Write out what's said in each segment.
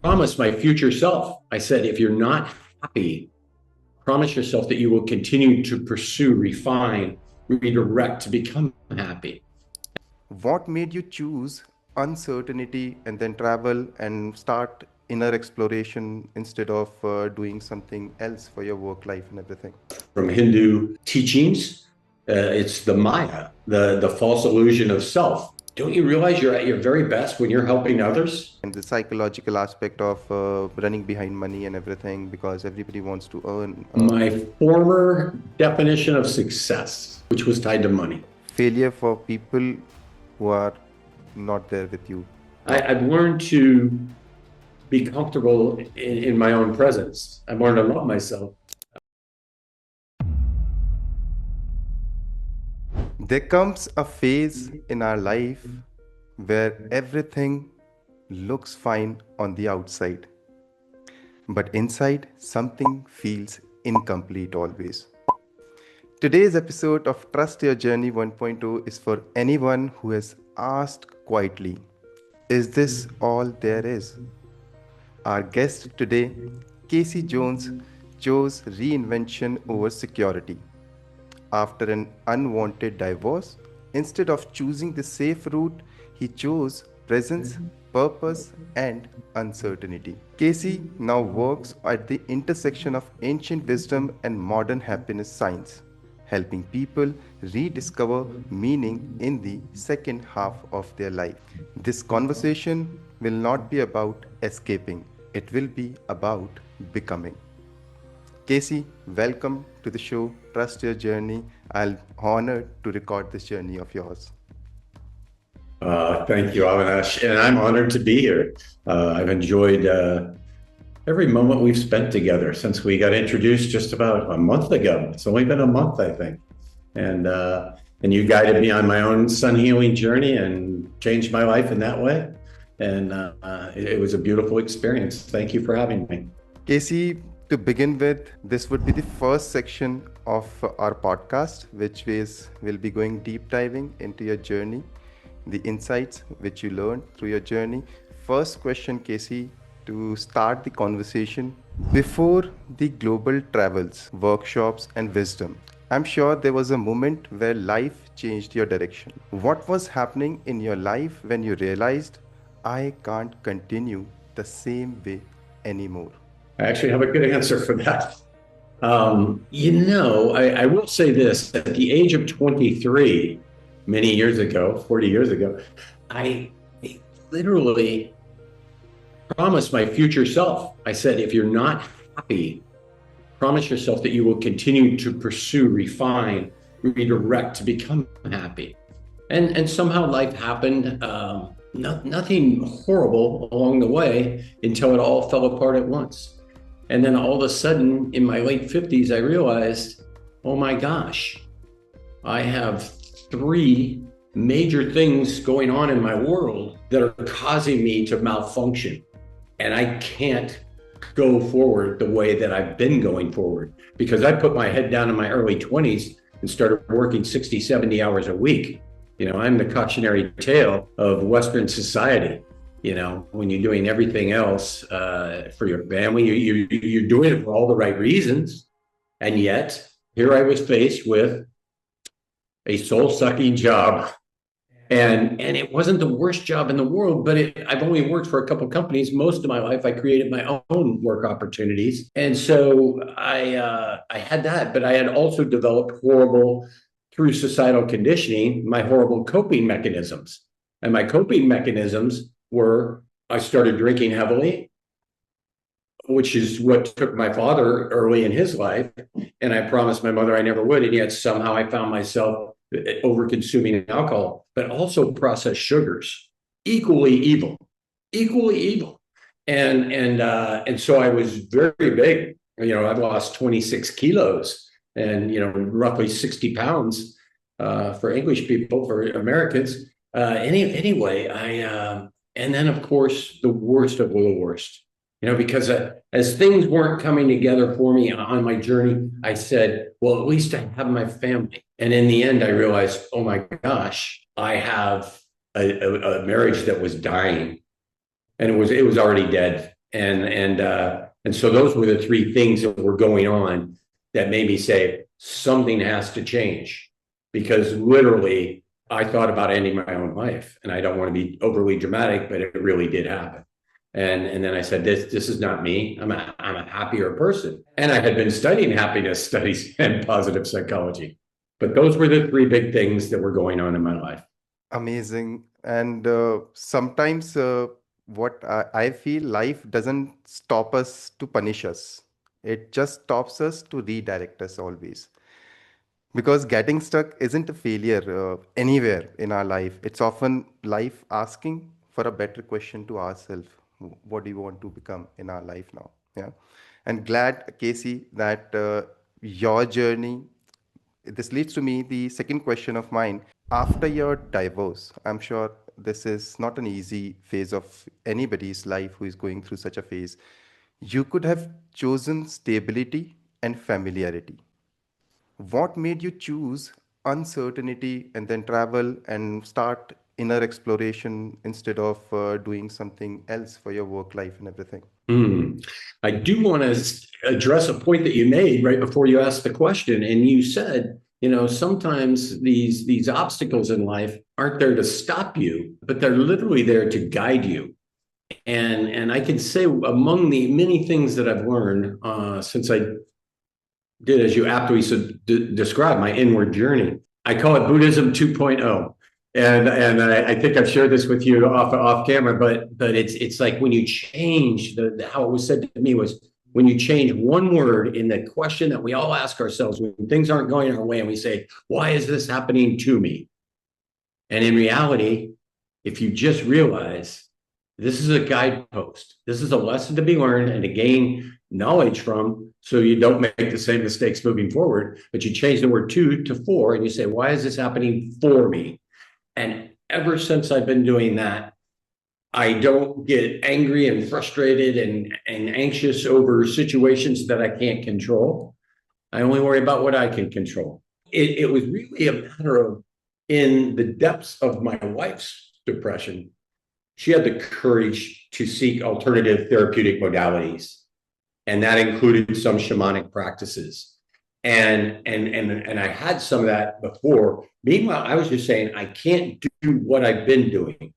promised my future self. I said, if you're not happy, promise yourself that you will continue to pursue, refine, redirect to become happy. What made you choose uncertainty and then travel and start inner exploration instead of doing something else for your work life and everything? From Hindu teachings, it's the Maya, the false illusion of self. Don't you realize you're at your very best when you're helping others? And the psychological aspect of running behind money and everything because everybody wants to earn. My former definition of success, which was tied to money. Failure for people who are not there with you. I've learned to be comfortable in my own presence. I've learned to love myself. There comes a phase in our life where everything looks fine on the outside, but inside something feels incomplete always. Today's episode of Trust Your Journey 1.0 is for anyone who has asked quietly, is this all there is? Our guest today, Casey Jones, chose reinvention over security. After an unwanted divorce, instead of choosing the safe route, he chose presence, purpose, and uncertainty. Casey now works at the intersection of ancient wisdom and modern happiness science, helping people rediscover meaning in the second half of their life. This conversation will not be about escaping, it will be about becoming. Casey, welcome to the show, Trust Your Journey. I'm honored to record this journey of yours. Thank you, Avinash, and I'm honored to be here. I've enjoyed every moment we've spent together since we got introduced just about a month ago. It's only been a month, I think, and you guided me on my own sun healing journey and changed my life in that way. And it was a beautiful experience. Thank you for having me, Casey. To begin with, this would be the first section of our podcast, which will be going deep diving into your journey, the insights which you learned through your journey. First question, Casey, to start the conversation. Before the global travels, workshops, and wisdom, I'm sure there was a moment where life changed your direction. What was happening in your life when you realized, I can't continue the same way anymore? I actually have a good answer for that. I will say this: at the age of 23, many years ago, 40 years ago, I literally promised my future self. I said, if you're not happy, promise yourself that you will continue to pursue, refine, redirect to become happy. And somehow life happened. Nothing horrible along the way until it all fell apart at once. And then all of a sudden, in my late 50s, I realized, oh my gosh, I have three major things going on in my world that are causing me to malfunction. And I can't go forward the way that I've been going forward because I put my head down in my early 20s and started working 60, 70 hours a week. I'm the cautionary tale of Western society. When you're doing everything else for your family, you're doing it for all the right reasons. And yet, here I was faced with a soul-sucking job. And it wasn't the worst job in the world, but I've only worked for a couple companies. Most of my life, I created my own work opportunities. And so I had that, but I had also developed through societal conditioning, my horrible coping mechanisms. And my coping mechanisms were I started drinking heavily, which is what took my father early in his life. And I promised my mother I never would. And yet somehow I found myself over consuming alcohol, but also processed sugars, equally evil. And so I was very big. I've lost 26 kilos and, roughly 60 pounds for English people, for Americans. Anyway, and then, of course, the worst of the worst, because as things weren't coming together for me on my journey, I said, well, at least I have my family. And in the end, I realized, oh my gosh, I have a marriage that was dying, and it was already dead. And so those were the three things that were going on that made me say something has to change, because literally I thought about ending my own life, and I don't want to be overly dramatic, but it really did happen. And then I said, this is not me. I'm a happier person. And I had been studying happiness studies and positive psychology. But those were the three big things that were going on in my life. Amazing. And sometimes what I feel, life doesn't stop us to punish us. It just stops us to redirect us always. Because getting stuck isn't a failure anywhere in our life. It's often life asking for a better question to ourselves. What do you want to become in our life now? Yeah. And glad, Casey, that your journey, this leads to me the second question of mine. After your divorce, I'm sure this is not an easy phase of anybody's life who is going through such a phase. You could have chosen stability and familiarity. What made you choose uncertainty and then travel and start inner exploration instead of doing something else for your work life and everything? Hmm. I do want to address a point that you made right before you asked the question. And you said, sometimes these obstacles in life aren't there to stop you, but they're literally there to guide you. And I can say among the many things that I've learned since I did, as you aptly described, my inward journey, I call it Buddhism 2.0. And I think I've shared this with you off camera, but it's like when you change how it was said to me was, when you change one word in the question that we all ask ourselves when things aren't going our way, and we say, why is this happening to me? And in reality, if you just realize this is a guidepost, this is a lesson to be learned and to gain knowledge from, so you don't make the same mistakes moving forward, but you change the word to for, and you say, why is this happening for me? And ever since I've been doing that, I don't get angry and frustrated and anxious over situations that I can't control. I only worry about what I can control. It was really a matter of, in the depths of my wife's depression, she had the courage to seek alternative therapeutic modalities. And that included some shamanic practices. And I had some of that before. Meanwhile, I was just saying, I can't do what I've been doing.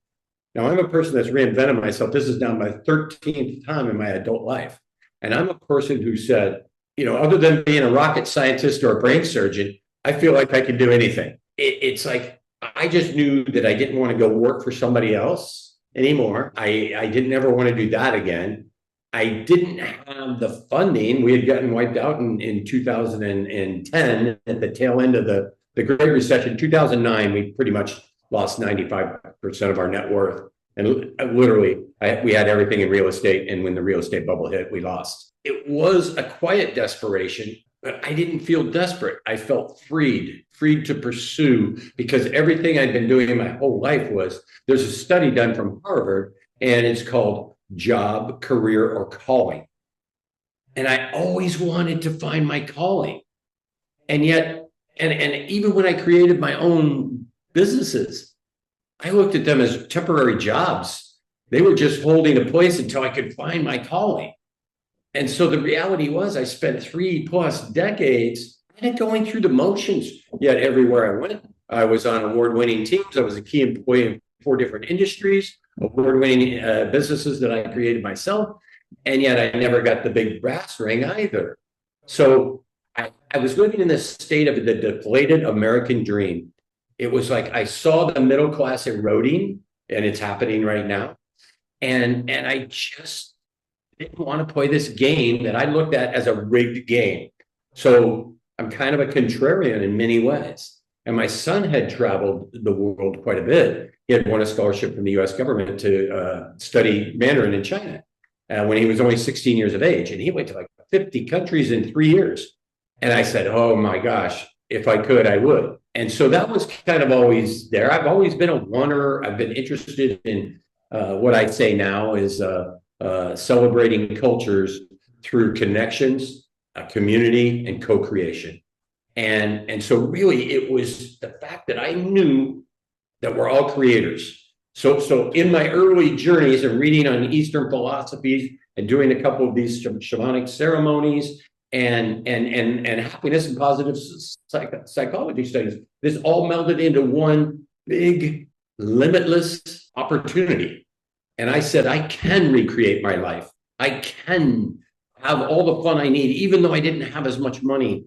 Now, I'm a person that's reinvented myself. This is now my 13th time in my adult life. And I'm a person who said, other than being a rocket scientist or a brain surgeon, I feel like I can do anything. It's like, I just knew that I didn't want to go work for somebody else anymore. I didn't ever want to do that again. I didn't have the funding. We had gotten wiped out in 2010 at the tail end of the Great Recession. 2009, we pretty much lost 95% of our net worth. And literally, we had everything in real estate. And when the real estate bubble hit, we lost. It was a quiet desperation, but I didn't feel desperate. I felt freed to pursue, because everything I'd been doing my whole life was, there's a study done from Harvard, and it's called job, career, or calling. And I always wanted to find my calling. And yet, and even when I created my own businesses, I looked at them as temporary jobs. They were just holding a place until I could find my calling. And so the reality was, I spent 3+ decades kind of going through the motions, yet everywhere I went, I was on award-winning teams. I was a key employee in 4 different industries, award-winning businesses that I created myself. And yet I never got the big brass ring either. So I was living in this state of the deflated American dream. It was like I saw the middle class eroding, and it's happening right now. And I just didn't want to play this game that I looked at as a rigged game. So I'm kind of a contrarian in many ways. And my son had traveled the world quite a bit. He had won a scholarship from the US government to study Mandarin in China when he was only 16 years of age. And he went to like 50 countries in 3 years. And I said, oh my gosh, if I could, I would. And so that was kind of always there. I've always been a wanderer. I've been interested in what I say now is celebrating cultures through connections, community, and co-creation. And so really it was the fact that I knew that we're all creators. So in my early journeys and reading on Eastern philosophies and doing a couple of these shamanic ceremonies and happiness and positive psychology studies. This all melded into one big, limitless opportunity. And I said, I can recreate my life. I can have all the fun I need, even though I didn't have as much money.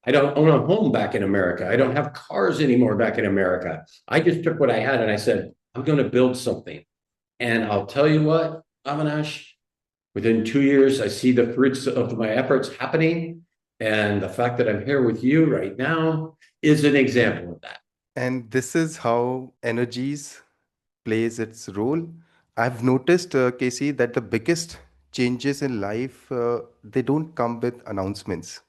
I don't own a home back in America. I don't have cars anymore back in America. I just took what I had and I said, I'm going to build something. And I'll tell you what, Avinash, within 2 years, I see the fruits of my efforts happening. And the fact that I'm here with you right now is an example of that. And this is how energies plays its role. I've noticed, Casey, that the biggest changes in life, they don't come with announcements.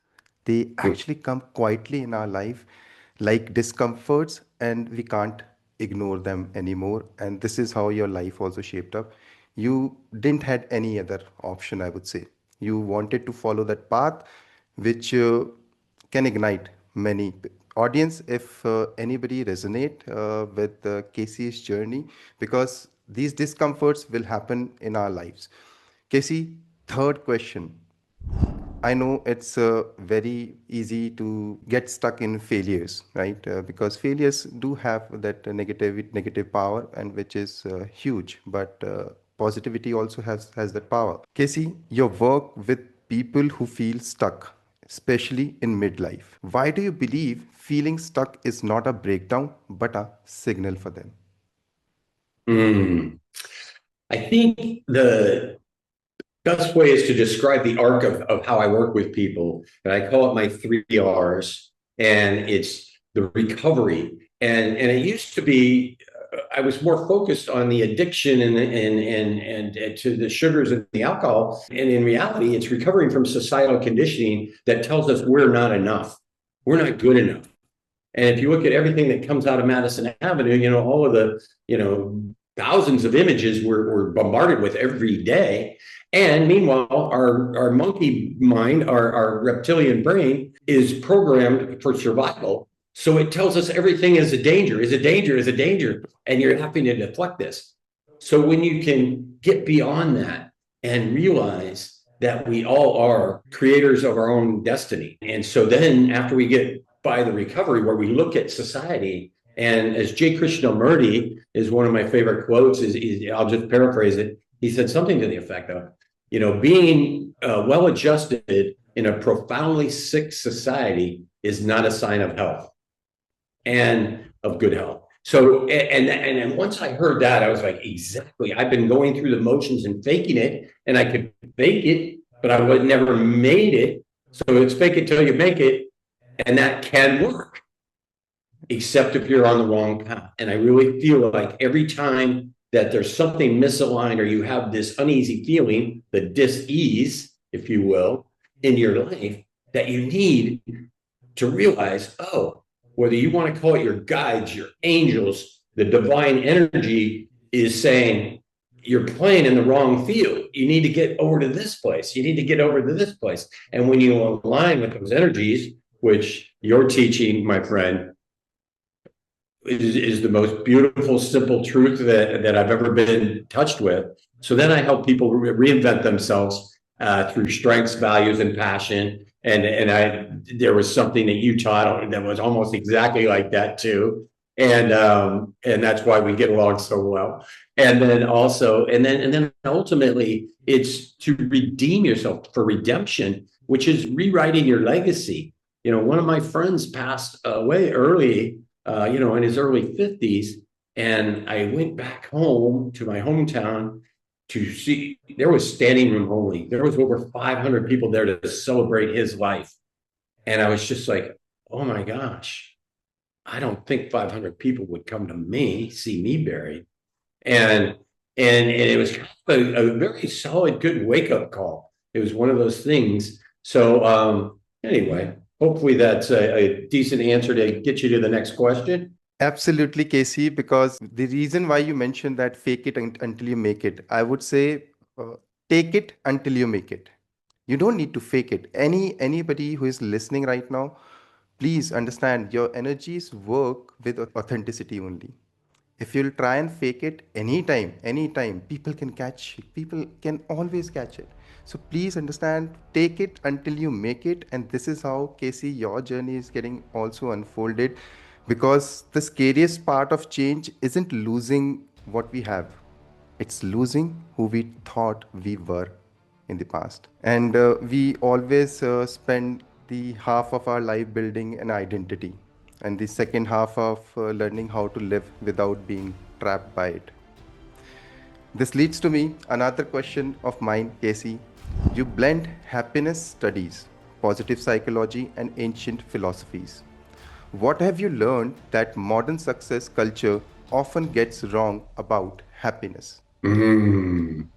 They actually come quietly in our life, like discomforts, and we can't ignore them anymore. And this is how your life also shaped up. You didn't had any other option, I would say. You wanted to follow that path, which can ignite many audience if anybody resonate with Casey's journey, because these discomforts will happen in our lives. Casey, third question. I know it's very easy to get stuck in failures, right? Because failures do have that negative power, and which is huge. But positivity also has that power. Casey, your work with people who feel stuck, especially in midlife. Why do you believe feeling stuck is not a breakdown but a signal for them? Mm. I think the best way is to describe the arc of how I work with people. And I call it my 3 R's. And it's the recovery. And it used to be I was more focused on the addiction and to the sugars and the alcohol. And in reality, it's recovering from societal conditioning that tells us we're not enough. We're not good enough. And if you look at everything that comes out of Madison Avenue, all of the, thousands of images we're bombarded with every day. And meanwhile, our monkey mind, our reptilian brain is programmed for survival. So it tells us everything is a danger, is a danger, is a danger. And you're having to deflect this. So when you can get beyond that and realize that we all are creators of our own destiny. And so then after we get by the recovery, where we look at society, and as J. Krishnamurti is one of my favorite quotes, I'll just paraphrase it. He said something to the effect of, being well adjusted in a profoundly sick society is not a sign of health and of good health. So, and once I heard that, I was like, exactly. I've been going through the motions and faking it, and I could fake it, but I would never made it. So it's fake it till you make it, and that can work, except if you're on the wrong path. And I really feel like every time that there's something misaligned or you have this uneasy feeling, the dis-ease, if you will, in your life, that you need to realize, whether you want to call it your guides, your angels, the divine energy is saying, you're playing in the wrong field. You need to get over to this place. You need to get over to this place. And when you align with those energies, which you're teaching, my friend, is the most beautiful, simple truth that I've ever been touched with. So then I help people reinvent themselves through strengths, values, and passion. And there was something that you taught that was almost exactly like that too. And that's why we get along so well. And then also, and then ultimately, it's to redeem yourself, for redemption, which is rewriting your legacy. One of my friends passed away early, in his early 50s. And I went back home to my hometown to see, there was standing room only. There was over 500 people there to celebrate his life. And I was just like, oh my gosh, I don't think 500 people would come to me, see me buried. And it was kind of a very solid, good wake-up call. It was one of those things. So anyway, hopefully that's a decent answer to get you to the next question. Absolutely, Casey, because the reason why you mentioned that fake it until you make it, I would say take it until you make it. You don't need to fake it. Anybody who is listening right now, please understand your energies work with authenticity only. If you'll try and fake it anytime, people can catch it. People can always catch it. So please understand, take it until you make it. And this is how, Casey, your journey is getting also unfolded. Because the scariest part of change isn't losing what we have, it's losing who we thought we were in the past. And we always spend the half of our life building an identity, and the second half of learning how to live without being trapped by it. This leads to me another question of mine, Casey. You blend happiness studies, positive psychology, and ancient philosophies. What have you learned that modern success culture often gets wrong about happiness? Mm.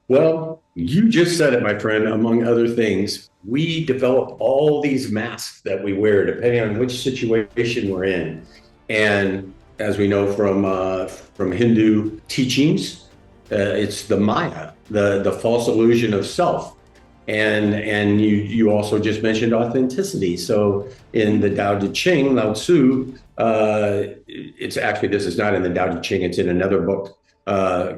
Well, you just said it, my friend. Among other things, we develop all these masks that we wear depending on which situation we're in. And as we know from Hindu teachings, it's the Maya, the false illusion of self. And you also just mentioned authenticity. So in the Tao Te Ching, Lao Tzu, it's actually, this is not in the Tao Te Ching, it's in another book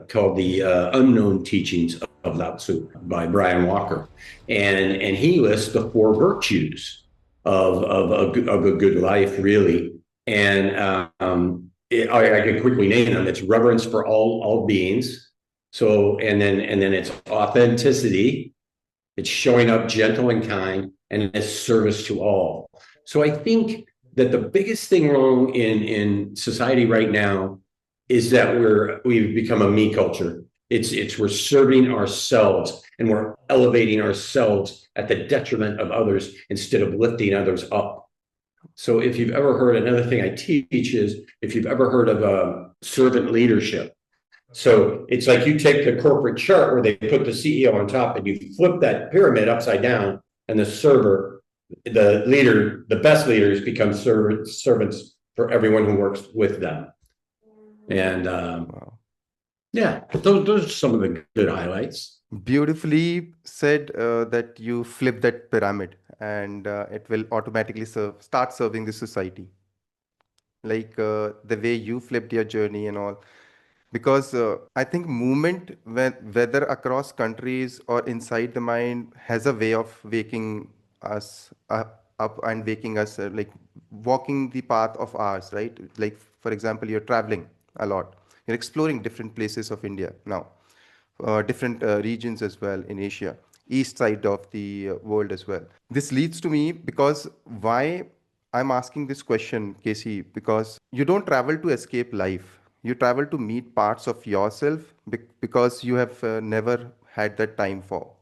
called The Unknown Teachings of Lao Tzu by Brian Walker. And he lists the four virtues of a good life, really. And I can quickly name them. It's reverence for all beings. So, and then it's authenticity, it's showing up gentle and kind, and it's service to all. So I think that the biggest thing wrong in society right now is that we've become a me culture. It's we're serving ourselves and we're elevating ourselves at the detriment of others instead of lifting others up. So if you've ever heard, another thing I teach is, if you've ever heard of servant leadership. So it's like you take the corporate chart where they put the CEO on top and you flip that pyramid upside down, and the server, the leader, the best leaders become servants for everyone who works with them. And Wow. yeah, those are some of the good highlights. Beautifully said that you flip that pyramid, and it will automatically start serving the society. Like the way you flipped your journey and all. Because I think movement, whether across countries or inside the mind, has a way of waking us up and waking us, like walking the path of ours, right? Like, for example, you're traveling a lot, you're exploring different places of India now, different regions as well in Asia, east side of the world as well. This leads to me because why I'm asking this question, Casey, because you don't travel to escape life. You travel to meet parts of yourself because you have never had that time for.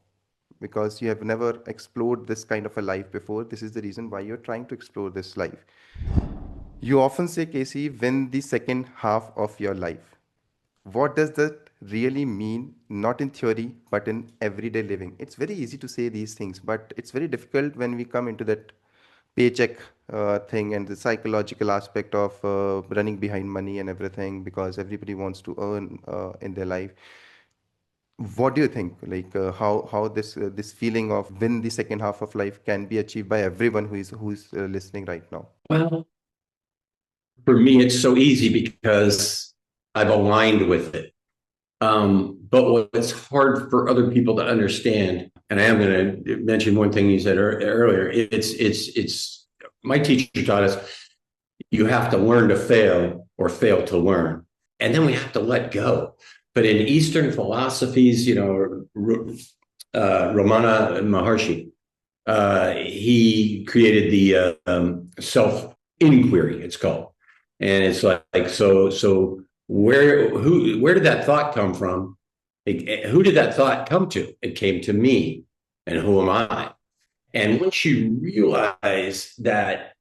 Because you have never explored this kind of a life before. This is the reason why you're trying to explore this life. You often say, Casey, win the second half of your life. What does that really mean? Not in theory, but in everyday living. It's very easy to say these things, but it's very difficult when we come into that paycheck thing and the psychological aspect of running behind money and everything, because everybody wants to earn in their life. What do you think? Like how this feeling of win the second half of life can be achieved by everyone who is listening right now? Well, for me, it's so easy because I've aligned with it. But what's hard for other people to understand, and I am going to mention one thing you said earlier. It's my teacher taught us you have to learn to fail or fail to learn, and then we have to let go. But in Eastern philosophies, Ramana Maharshi, he created the self inquiry, it's called, and it's like so where did that thought come from? Who did that thought come to? It came to me, and who am I? And once you realize that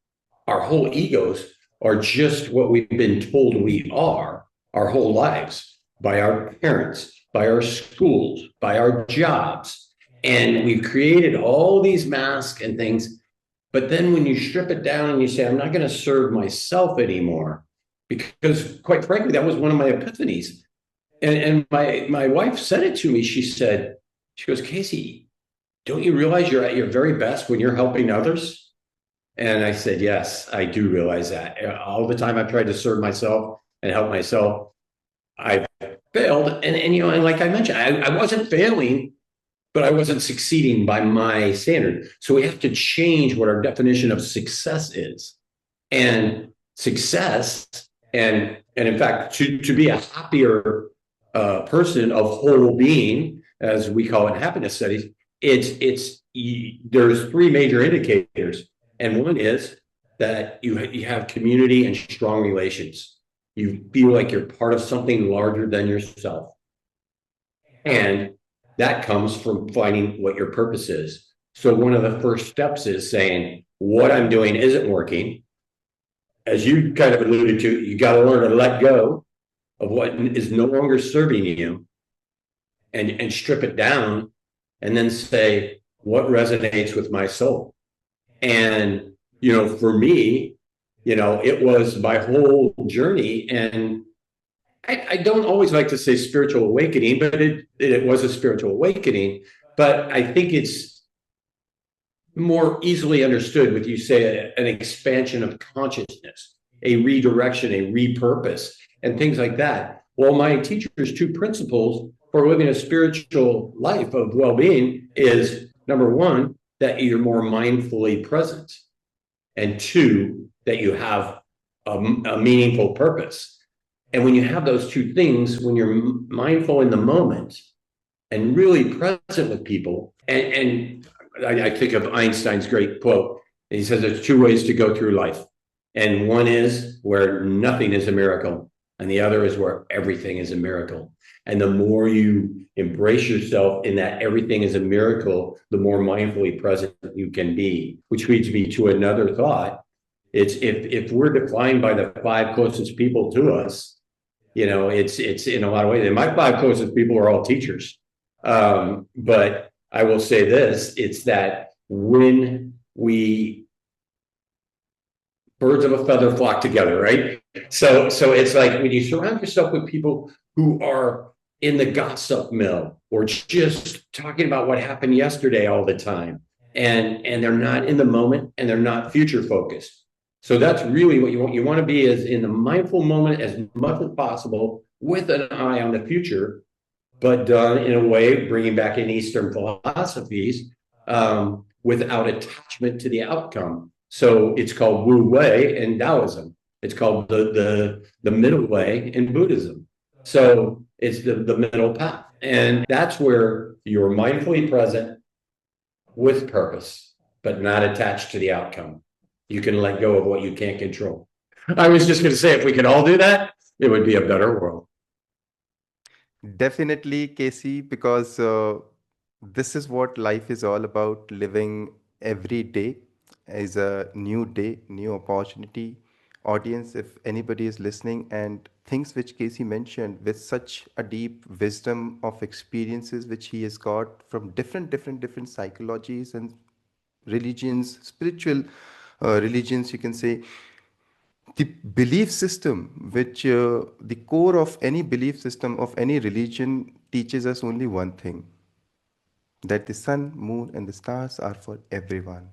our whole egos are just what we've been told we are our whole lives, by our parents, by our schools, by our jobs, and we've created all these masks and things. But then when you strip it down and you say, I'm not going to serve myself anymore, because quite frankly, that was one of my epiphanies. And my wife said it to me. She goes, Casey, don't you realize you're at your very best when you're helping others? And I said, yes, I do realize that. All the time I've tried to serve myself, and help myself, I failed. And you know, and like I mentioned, I wasn't failing, but I wasn't succeeding by my standard. So we have to change what our definition of success is. And success, and in fact, to be a happier person of whole being, as we call it in happiness studies, it's there's three major indicators, and one is that you have community and strong relations. You feel like you're part of something larger than yourself, and that comes from finding what your purpose is. So one of the first steps is saying what I'm doing isn't working. As you kind of alluded to, you got to learn to let go of what is no longer serving you, and strip it down, and then say what resonates with my soul. And you know, for me, you know, it was my whole journey. And I don't always like to say spiritual awakening, but it was a spiritual awakening. But I think it's more easily understood with, you say, an expansion of consciousness, a redirection, a repurpose, and things like that. Well, my teacher's two principles for living a spiritual life of well-being is, number one, that you're more mindfully present, and two, that you have a meaningful purpose. And when you have those two things, when you're mindful in the moment and really present with people, and I think of Einstein's great quote. He says there's two ways to go through life. And one is where nothing is a miracle, and the other is where everything is a miracle. And the more you embrace yourself in that everything is a miracle, the more mindfully present you can be, which leads me to another thought. It's if we're defined by the five closest people to us, you know, it's in a lot of ways. And my five closest people are all teachers. But I will say this, it's that when we, birds of a feather flock together, right? So it's like when you surround yourself with people who are in the gossip mill or just talking about what happened yesterday all the time, and they're not in the moment and they're not future focused. So that's really what you want. You want to be as in the mindful moment as much as possible, with an eye on the future, but done in a way, bringing back in Eastern philosophies, without attachment to the outcome. So it's called Wu Wei in Taoism. It's called the middle way in Buddhism. So it's the middle path. And that's where you're mindfully present with purpose, but not attached to the outcome. You can let go of what you can't control. I was just going to say, if we could all do that, it would be a better world. Definitely, Casey, because this is what life is all about. Living every day is a new day, new opportunity. Audience, if anybody is listening and things which Casey mentioned with such a deep wisdom of experiences which he has got from different psychologies and religions, spiritual religions, you can say, the belief system which the core of any belief system of any religion teaches us only one thing, that the sun, moon and the stars are for everyone.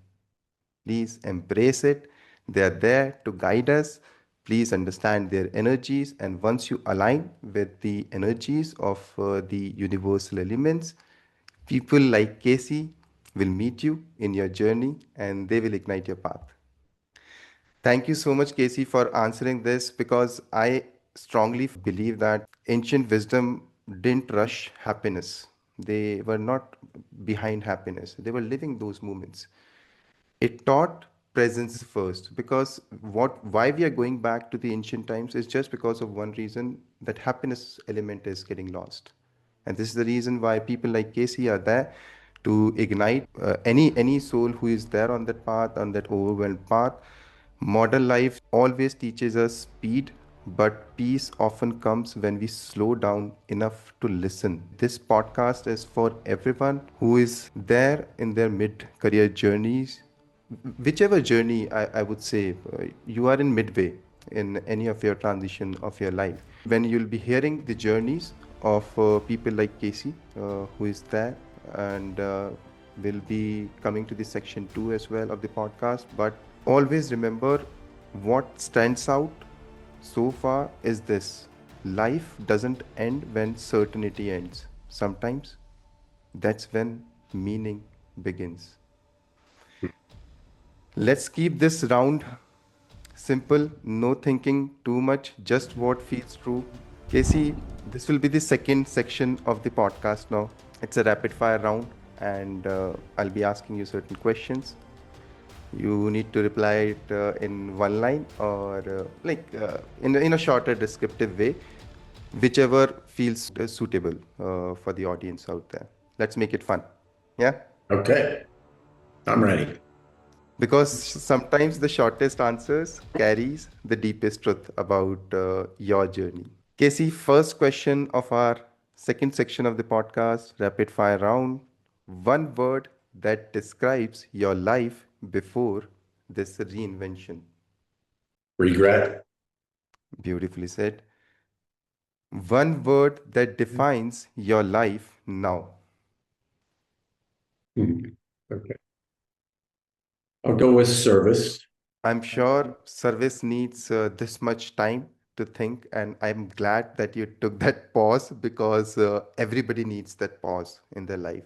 Please embrace it. They are there to guide us. Please understand their energies, and once you align with the energies of the universal elements, people like Casey will meet you in your journey and they will ignite your path. Thank you so much, Casey, for answering this, because I strongly believe that ancient wisdom didn't rush happiness. They were not behind happiness, they were living those moments. It taught presence first, because what why we are going back to the ancient times is just because of one reason, that happiness element is getting lost. And this is the reason why people like Casey are there to ignite any soul who is there on that path, on that overwhelmed path. Modern life always teaches us speed, but peace often comes when we slow down enough to listen. This podcast is for everyone who is there in their mid career journeys, whichever journey I would say, you are in midway in any of your transition of your life. When you'll be hearing the journeys of people like Casey, who is there, and will be coming to the section 2 as well of the podcast. But always remember, what stands out so far is this: life doesn't end when certainty ends. Sometimes that's when meaning begins. Let's keep this round simple, no thinking too much, just what feels true. Casey, this will be the second section of the podcast now. It's a rapid fire round, and I'll be asking you certain questions. You need to reply it in one line or in a shorter descriptive way, whichever feels suitable for the audience out there. Let's make it fun. Yeah? Okay, I'm ready. Because sometimes the shortest answers carries the deepest truth about your journey. Casey, first question of our second section of the podcast, rapid fire round. One word that describes your life before this reinvention. Regret. Beautifully said. One word that defines your life now. Hmm. Okay, I'll go with service. I'm sure service needs this much time to think, and I'm glad that you took that pause because everybody needs that pause in their life.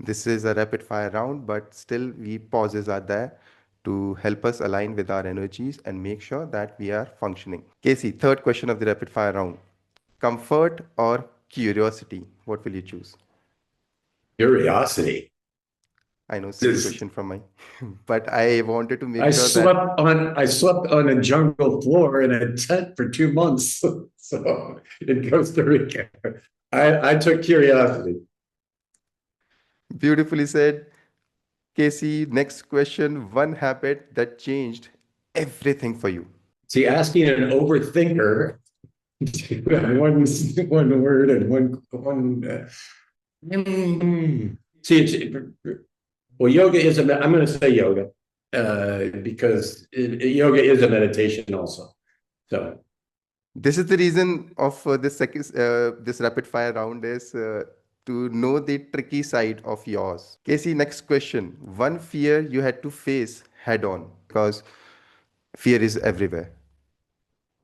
This is a rapid fire round, but still, we pauses are there to help us align with our energies and make sure that we are functioning. Casey, third question of the rapid fire round: comfort or curiosity? What will you choose? Curiosity. I know, silly Just, question from my, but I wanted to make sure that I slept on a jungle floor in a tent for 2 months. So in Costa Rica, I took curiosity. beautifully said. Casey, next question. One habit that changed everything for you. See, asking an overthinker one one word and one. See, well, yoga is a. I'm going to say yoga because yoga is a meditation also. So This is the reason of this rapid fire round is to know the tricky side of yours. Casey, next question. One fear you had to face head on because fear is everywhere.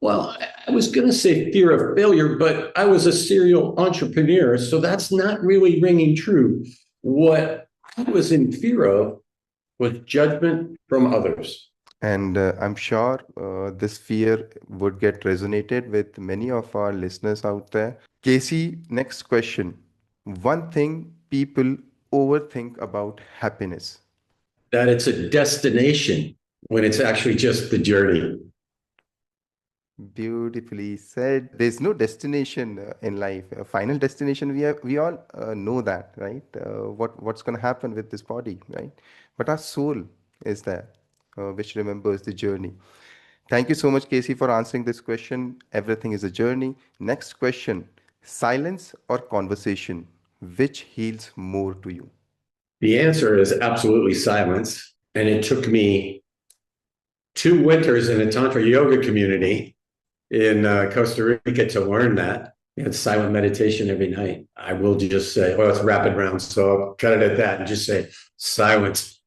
well, I was going to say fear of failure, but I was a serial entrepreneur, so that's not really ringing true. What I was in fear of was judgment from others. And I'm sure this fear would get resonated with many of our listeners out there. Casey, next question. One thing people overthink about happiness. That it's a destination when it's actually just the journey. Beautifully said. There's no destination in life. A final destination. We all know that, right? What's going to happen with this body, right? But our soul is there, which remembers the journey. Thank you so much, Casey, for answering this question. Everything is a journey. Next question: silence or conversation? Which heals more to you? The answer is absolutely silence. And it took me 2 winters in a Tantra yoga community in Costa Rica to learn that. We had silent meditation every night. I will just say, well, it's rapid round, so I'll cut it at that and just say silence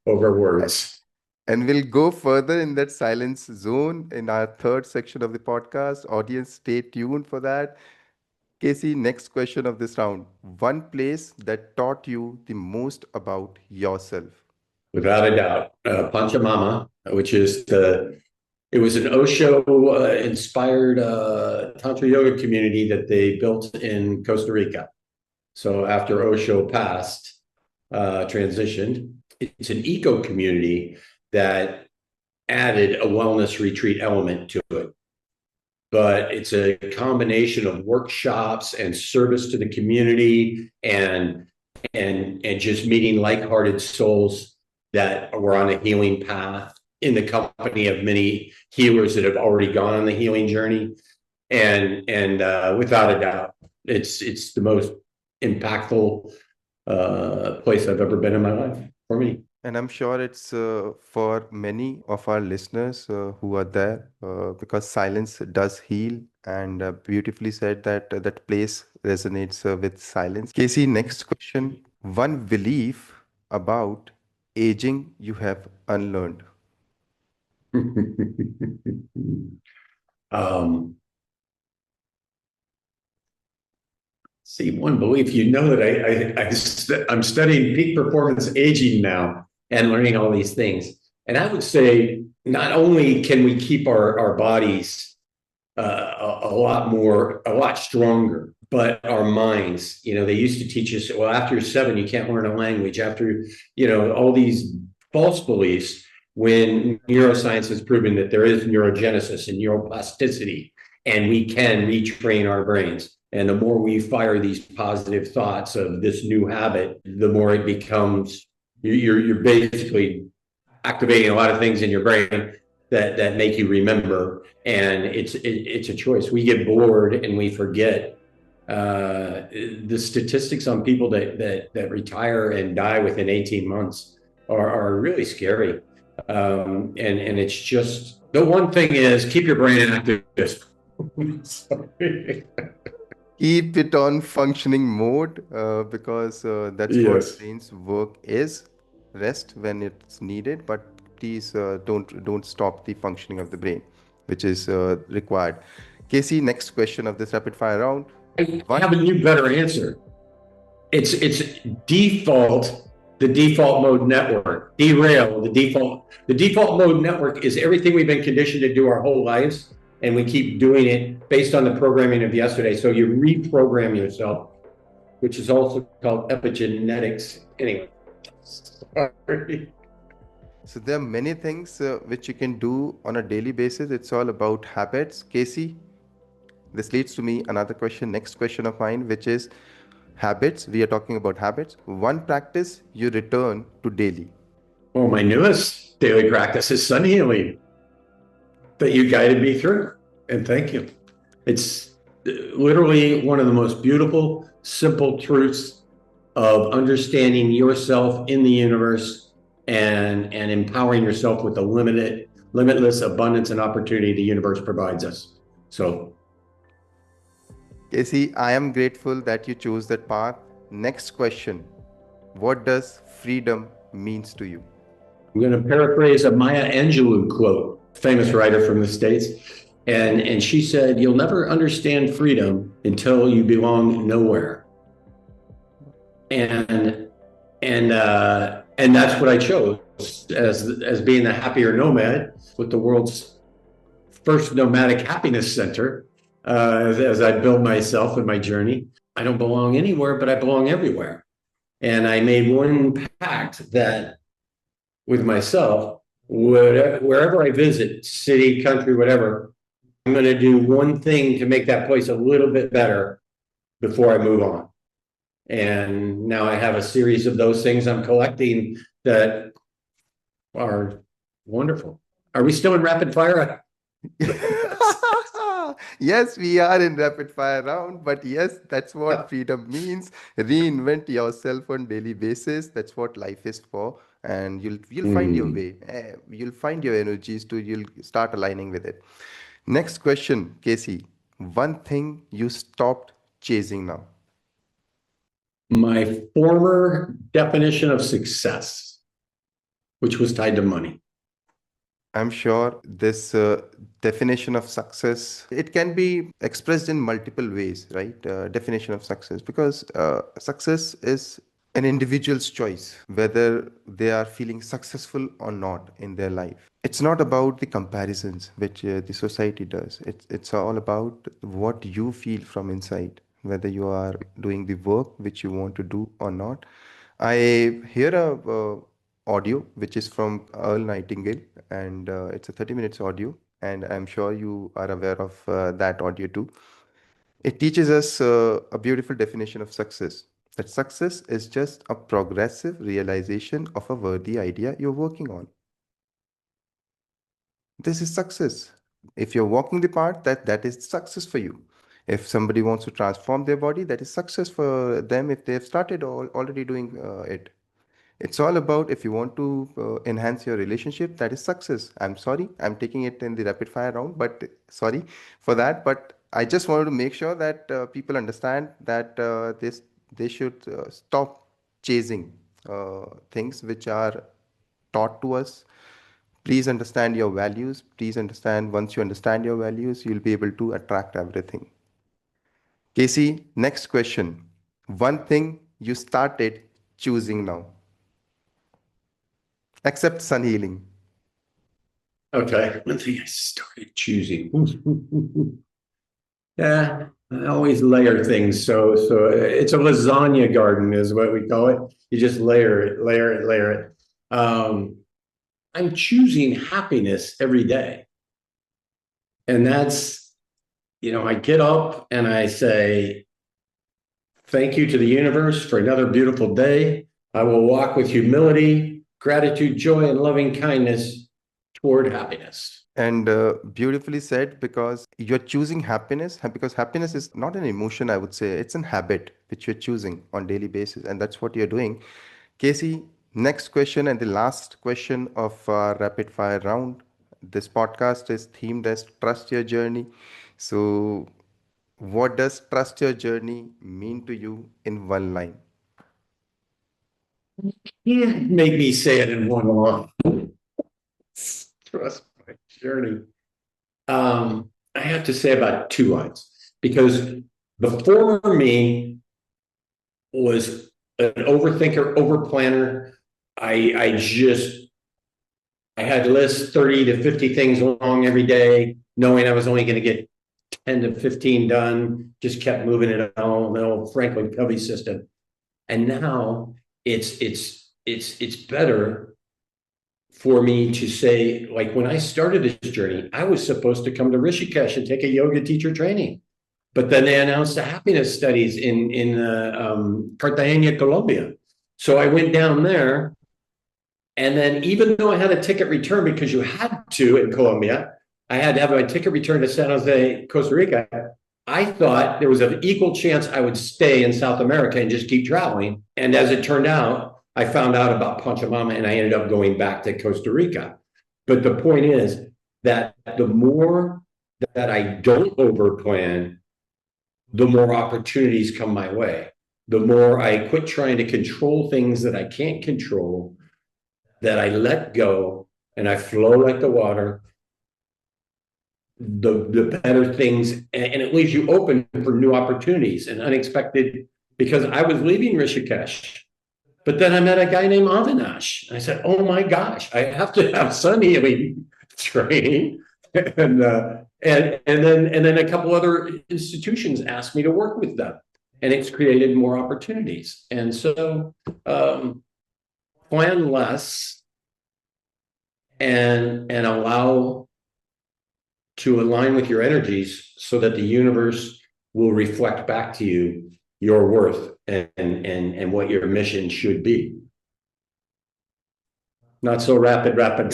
over words. And we'll go further in that silence zone in our third section of the podcast. Audience, stay tuned for that. Casey, next question of this round. One place that taught you the most about yourself. Without a doubt. Panchamama, which is it was an Osho inspired Tantra yoga community that they built in Costa Rica. So after Osho passed, transitioned, it's an eco community that added a wellness retreat element to it. But it's a combination of workshops and service to the community and just meeting like-hearted souls that were on a healing path in the company of many healers that have already gone on the healing journey. And without a doubt, it's the most impactful place I've ever been in my life for me. And I'm sure it's for many of our listeners who are there because silence does heal. And beautifully said that that place resonates with silence. Casey, next question. One belief about aging you have unlearned. Um, See, one belief, you know that I'm studying peak performance aging now and learning all these things. And I would say not only can we keep our bodies a lot more, a lot stronger, but our minds, they used to teach us, well, after you're seven, you can't learn a language. After, all these false beliefs, when neuroscience has proven that there is neurogenesis and neuroplasticity, and we can retrain our brains. And the more we fire these positive thoughts of this new habit, the more it becomes, you're basically activating a lot of things in your brain that make you remember. And it's a choice. We get bored and we forget. The statistics on people that retire and die within 18 months are really scary. And it's just the one thing is keep your brain active. Sorry. Keep it on functioning mode because that's what Yes. brain's work is. Rest when it's needed, but please don't stop the functioning of the brain, which is required. Casey, next question of this rapid fire round. I One, have a new better answer. It's default, the default mode network. Derail, the default mode network is everything we've been conditioned to do our whole lives, and we keep doing it based on the programming of yesterday. So you reprogram yourself, which is also called epigenetics. Anyway, sorry. so there are many things which you can do on a daily basis. It's all about habits. Casey, this leads to me another question, next question of mine, which is habits. We are talking about habits. One practice you return to daily. Well, my newest daily practice is sun healing that you guided me through, and thank you. It's literally one of the most beautiful, simple truths of understanding yourself in the universe and empowering yourself with the limitless abundance and opportunity the universe provides us. So Casey, I am grateful that you chose that path. Next question. What does freedom means to you? I'm going to paraphrase a Maya Angelou quote, famous writer from the States. And she said, "You'll never understand freedom until you belong nowhere." And and that's what I chose as being the happier nomad with the world's first nomadic happiness center. As I build myself and my journey, I don't belong anywhere, but I belong everywhere. And I made one pact that with myself, wherever I visit, city, country, whatever, I'm going to do one thing to make that place a little bit better before I move on. And now I have a series of those things I'm collecting that are wonderful. Are we still in rapid fire? Yes, we are in rapid fire round, but yes, that's what Yeah. freedom means. Reinvent yourself on daily basis. That's what life is for, and you'll find your Hmm. way. You'll find your energies to. You'll start aligning with it. Next question, Casey. One thing you stopped chasing now. My former definition of success, which was tied to money. I'm sure this definition of success, it can be expressed in multiple ways, right? Definition of success, because success is an individual's choice, whether they are feeling successful or not in their life. It's not about the comparisons which the society does. It's all about what you feel from inside, whether you are doing the work which you want to do or not. I hear a audio which is from Earl Nightingale, and it's a 30 minutes audio, and I'm sure you are aware of that audio too. It teaches us a beautiful definition of success. That success is just a progressive realization of a worthy idea you're working on. This is success. If you're walking the path, that is success for you. If somebody wants to transform their body, that is success for them if they've started already doing it. It's all about if you want to enhance your relationship, that is success. I'm sorry, I'm taking it in the rapid fire round, but sorry for that. But I just wanted to make sure that people understand that they should stop chasing things which are taught to us Please understand your values. Please understand, once you understand your values, you'll be able to attract everything. Casey, next question. One thing you started choosing now, except sun healing. Okay. One thing I started choosing. Yeah, I always layer things. So it's a lasagna garden is what we call it. You just layer it, layer it, layer it. I'm choosing happiness every day. And that's, I get up and I say, thank you to the universe for another beautiful day. I will walk with humility, gratitude, joy, and loving kindness toward happiness. And beautifully said, because you're choosing happiness, because happiness is not an emotion, I would say. It's an habit which you're choosing on daily basis, and that's what you're doing. Casey, next question and the last question of our rapid fire round. This podcast is themed as Trust Your Journey. So, what does trust your journey mean to you in one line? Yeah, make me say it in one line. Trust my journey. I have to say about two lines because the former me was an overthinker, overplanner. I had lists 30 to 50 things along every day, knowing I was only going to get 10 to 15 done, just kept moving it on, the old Franklin Covey system. And now it's better for me to say, like when I started this journey, I was supposed to come to Rishikesh and take a yoga teacher training. But then they announced the happiness studies in Cartagena, Colombia. So I went down there, and then even though I had a ticket return because you had to in Colombia, I had to have my ticket returned to San Jose, Costa Rica. I thought there was an equal chance I would stay in South America and just keep traveling. And as it turned out, I found out about Pachamama and I ended up going back to Costa Rica. But the point is that the more that I don't overplan, the more opportunities come my way. The more I quit trying to control things that I can't control, that I let go and I flow like the water, the better things, and it leaves you open for new opportunities and unexpected. Because I was leaving Rishikesh, but then I met a guy named Avinash. I said, "Oh my gosh, I have to have sun healing training," and then a couple other institutions asked me to work with them, and it's created more opportunities. And so, plan less and allow to align with your energies so that the universe will reflect back to you your worth and what your mission should be. Not so rapid.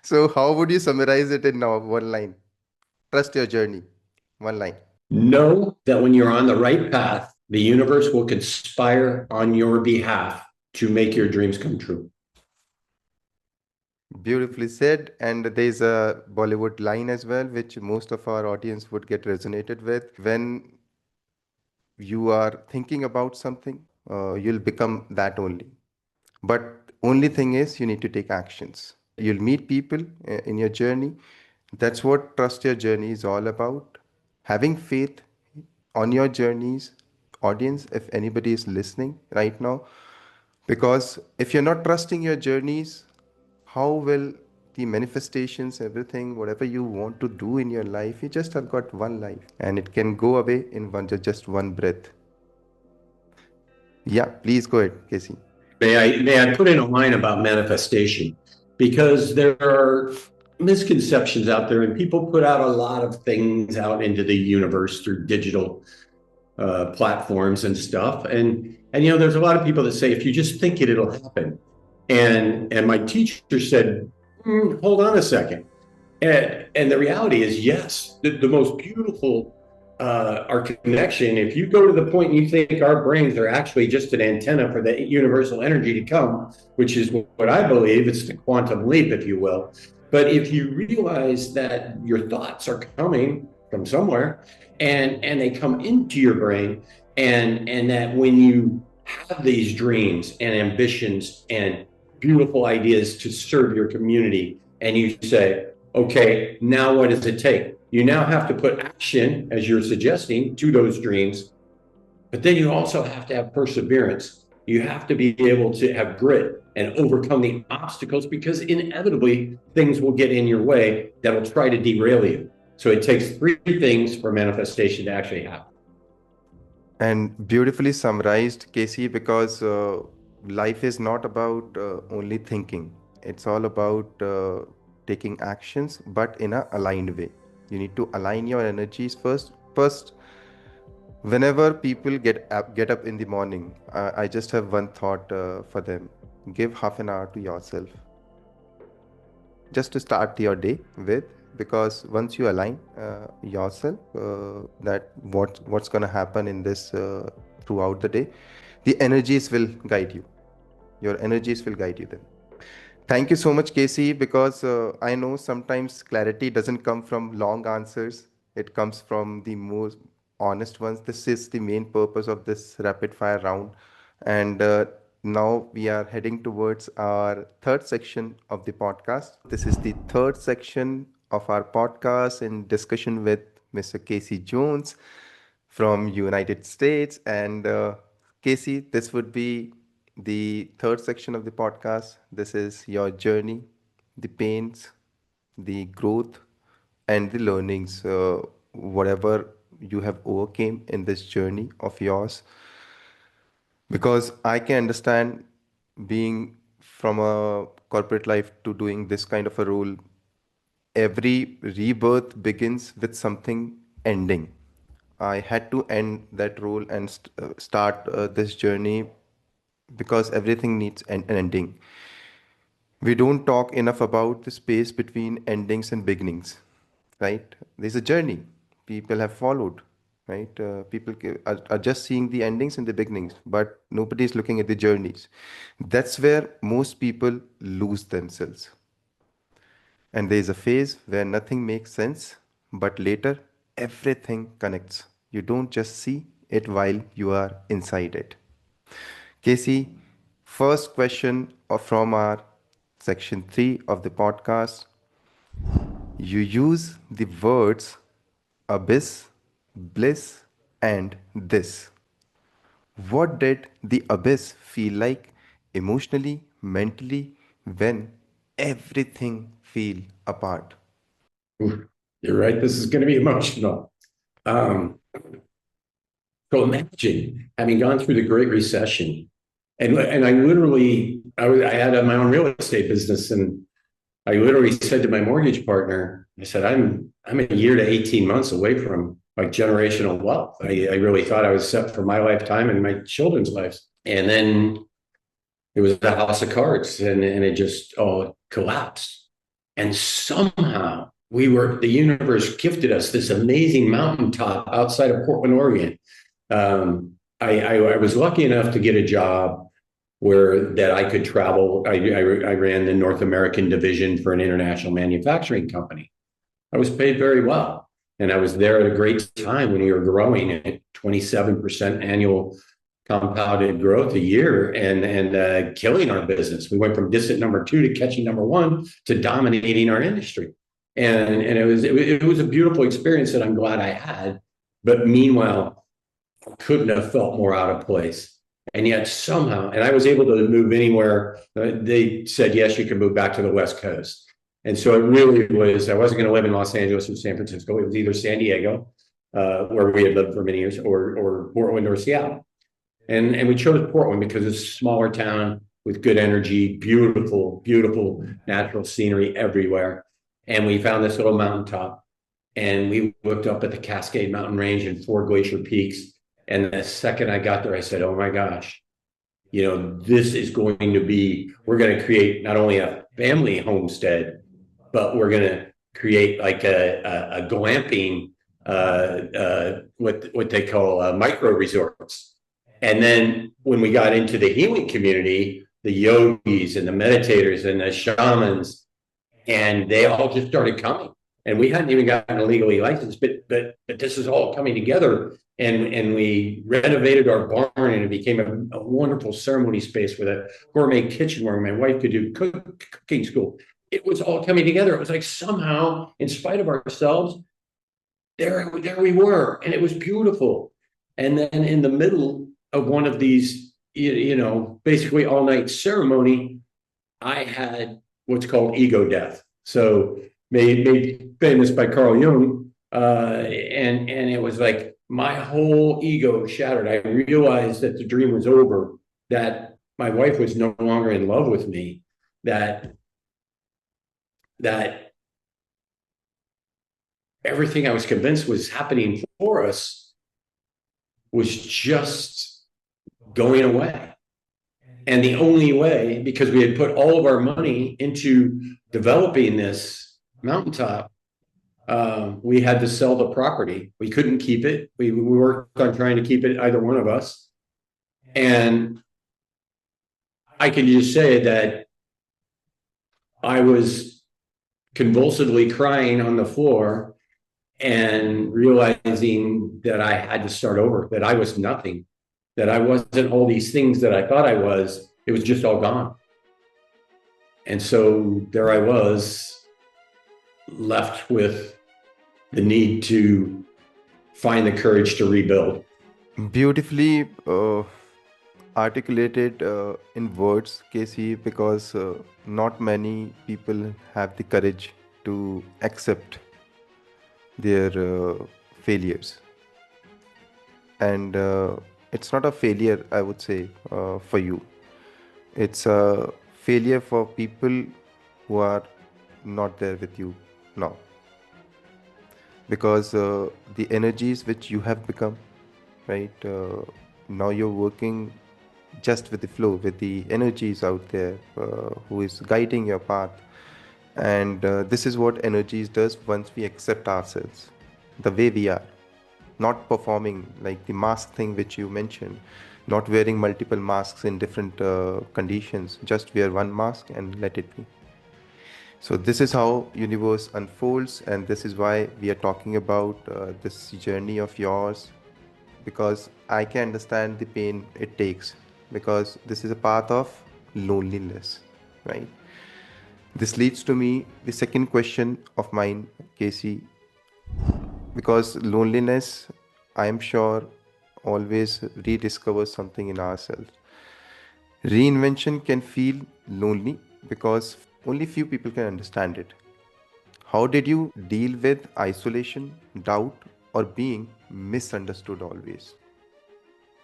So, how would you summarize it in now one line? Trust your journey, one line. Know that when you're on the right path, the universe will conspire on your behalf to make your dreams come true. Beautifully said. And there's a Bollywood line as well, which most of our audience would get resonated with. When you are thinking about something, you'll become that only. But only thing is, you need to take actions. You'll meet people in your journey. That's what Trust Your Journey is all about. Having faith on your journeys, audience, if anybody is listening right now, because if you're not trusting your journeys, how will the manifestations, everything, whatever you want to do in your life, you just have got one life and it can go away in just one breath. Yeah, please go ahead, Casey. May I put in a line about manifestation? Because there are misconceptions out there, and people put out a lot of things out into the universe through digital platforms and stuff. And there's a lot of people that say, if you just think it, it'll happen. And my teacher said, hold on a second. And the reality is, yes, the most beautiful our connection. If you go to the point and you think our brains are actually just an antenna for the universal energy to come, which is what I believe, it's the quantum leap, if you will. But if you realize that your thoughts are coming from somewhere and they come into your brain, and that when you have these dreams and ambitions and beautiful ideas to serve your community. And you say, okay, now what does it take? You now have to put action, as you're suggesting, to those dreams. But then you also have to have perseverance. You have to be able to have grit and overcome the obstacles, because inevitably things will get in your way that'll try to derail you. So it takes three things for manifestation to actually happen. And beautifully summarized, Casey, because life is not about only thinking. It's all about taking actions, but in a aligned way. You need to align your energies first. First, whenever people get up in the morning, I just have one thought for them. Give half an hour to yourself, just to start your day with, because once you align yourself, that what's going to happen in this throughout the day, the energies will guide you. Your energies will guide you then. Thank you so much, Casey, because I know sometimes clarity doesn't come from long answers. It comes from the most honest ones. This is the main purpose of this rapid fire round. And now we are heading towards our third section of the podcast. This is the third section of our podcast in discussion with Mr. Casey Jones from United States. And Casey, this would be the third section of the podcast. This is your journey, the pains, the growth, and the learnings, whatever you have overcame in this journey of yours. Because I can understand, being from a corporate life to doing this kind of a role, every rebirth begins with something ending. I had to end that role and start this journey, because everything needs an ending. We don't talk enough about the space between endings and beginnings, right? There's a journey people have followed, right? People are just seeing the endings and the beginnings, but nobody is looking at the journeys. That's where most people lose themselves. And there's a phase where nothing makes sense, but later everything connects. You don't just see it while you are inside it. Casey, first question from our section 3 of the podcast. You use the words abyss, bliss, and this. What did the abyss feel like emotionally, mentally, when everything fell apart? You're right. This is going to be emotional. Um, so imagine having gone through the Great Recession, and I had my own real estate business, and I literally said to my mortgage partner, I said, I'm a year to 18 months away from like generational wealth. I really thought I was set for my lifetime and my children's lives. And then it was a house of cards, and it just all collapsed. And somehow the universe gifted us this amazing mountaintop outside of Portland, Oregon. I was lucky enough to get a job that I could travel. I ran the North American division for an international manufacturing company. I was paid very well. And I was there at a great time when we were growing at 27% annual compounded growth a year, and killing our business. We went from distant number 2 to catching number 1 to dominating our industry. And it was a beautiful experience that I'm glad I had. But meanwhile, I couldn't have felt more out of place. And yet somehow, and I was able to move anywhere. They said, yes, you can move back to the West Coast. And so it really was, I wasn't going to live in Los Angeles or San Francisco. It was either San Diego, where we had lived for many years, or Portland or Seattle. And we chose Portland because it's a smaller town with good energy, beautiful, beautiful natural scenery everywhere. And we found this little mountaintop, and we looked up at the Cascade Mountain Range and 4 glacier peaks. And the second I got there, I said, oh my gosh, this is going to be, we're going to create not only a family homestead, but we're going to create like a glamping, what they call micro resorts. And then when we got into the healing community, the yogis and the meditators and the shamans, and they all just started coming. And we hadn't even gotten a legally licensed, but this is all coming together. and we renovated our barn, and it became a wonderful ceremony space with a gourmet kitchen where my wife could do cooking school. It was all coming together. It was like somehow, in spite of ourselves, there we were, and it was beautiful. And then in the middle of one of these, basically all night ceremony, I had what's called ego death. So made famous by Carl Jung, and it was like my whole ego shattered. I realized that the dream was over, that my wife was no longer in love with me, that everything I was convinced was happening for us was just going away. And the only way, because we had put all of our money into developing this mountaintop, we had to sell the property. We couldn't keep it. We worked on trying to keep it, either one of us. And I can just say that I was convulsively crying on the floor and realizing that I had to start over, that I was nothing, that I wasn't all these things that I thought I was. It was just all gone. And so there I was, left with the need to find the courage to rebuild. Beautifully articulated in words, Casey, because not many people have the courage to accept their failures. And it's not a failure, I would say, for you. It's a failure for people who are not there with you now. Because the energies which you have become, right, now you're working just with the flow, with the energies out there who is guiding your path. And this is what energies does once we accept ourselves the way we are, not performing like the mask thing which you mentioned, not wearing multiple masks in different conditions, just wear one mask and let it be. So this is how universe unfolds, and this is why we are talking about this journey of yours, because I can understand the pain it takes, because this is a path of loneliness, right? This leads to me the second question of mine, Casey, because loneliness, I am sure, always rediscovers something in ourselves. Reinvention can feel lonely because only few people can understand it. How did you deal with isolation, doubt, or being misunderstood always?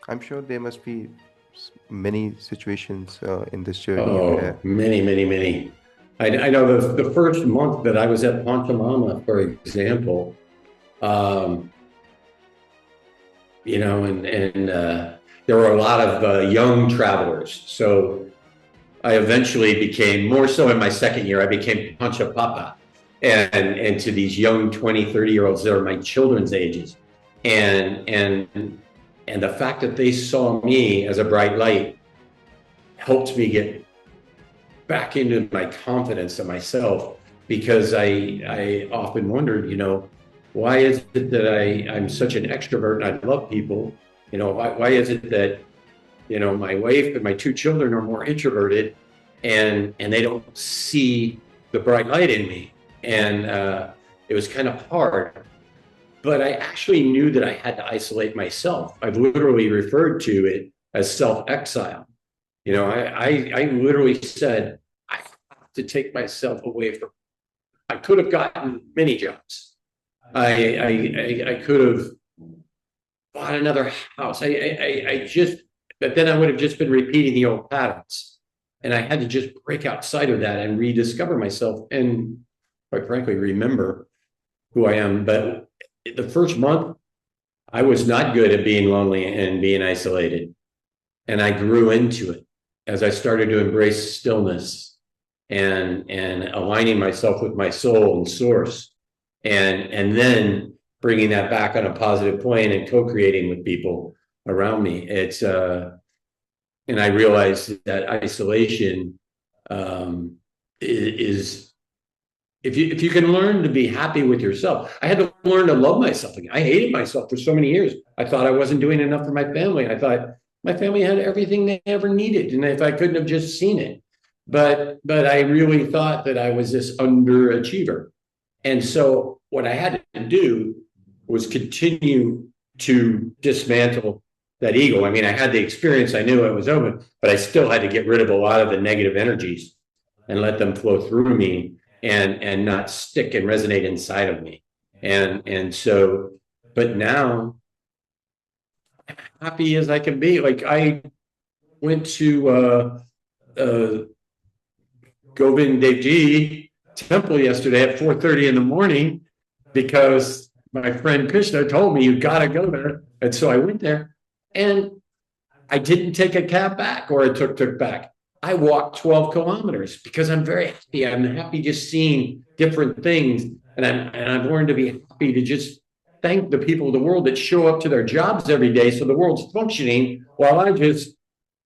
I'm sure there must be many situations in this journey you have. Oh, many, many, many. I know the first month that I was at Pachamama, for example, um, and there were a lot of young travelers. So I eventually became, more so in my second year, I became Pancha Papa, and to these young 20, 30-year-olds that are my children's ages. And the fact that they saw me as a bright light helped me get back into my confidence in myself, because I often wondered, why is it that I'm such an extrovert and I love people? Why is it that, my wife and my two children are more introverted, and they don't see the bright light in me? And it was kind of hard, but I actually knew that I had to isolate myself. I've literally referred to it as self-exile. I literally said, I have to take myself away from. I could have gotten many jobs. I could have bought another house. I just, but then I would have just been repeating the old patterns. And I had to just break outside of that and rediscover myself and, quite frankly, remember who I am. But the first month, I was not good at being lonely and being isolated. And I grew into it as I started to embrace stillness and aligning myself with my soul and source, and then bringing that back on a positive plane and co-creating with people around me. It's and I realized that isolation is if you can learn to be happy with yourself. I had to learn to love myself again. I hated myself for so many years. I thought I wasn't doing enough for my family. I thought my family had everything they ever needed, and if I couldn't have just seen it. But I really thought that I was this underachiever. And so what I had to do was continue to dismantle that ego. I mean, I had the experience, I knew it was open, but I still had to get rid of a lot of the negative energies and let them flow through me and not stick and resonate inside of me. And so, but now I'm happy as I can be. Like I went to uh Govind Devji temple yesterday at 4:30 in the morning because my friend Krishna told me you got to go there. And so I went there and I didn't take a cab back or a tuk-tuk back. I walked 12 kilometers because I'm very happy. I'm happy just seeing different things. And I've learned to be happy to just thank the people of the world that show up to their jobs every day so the world's functioning while I just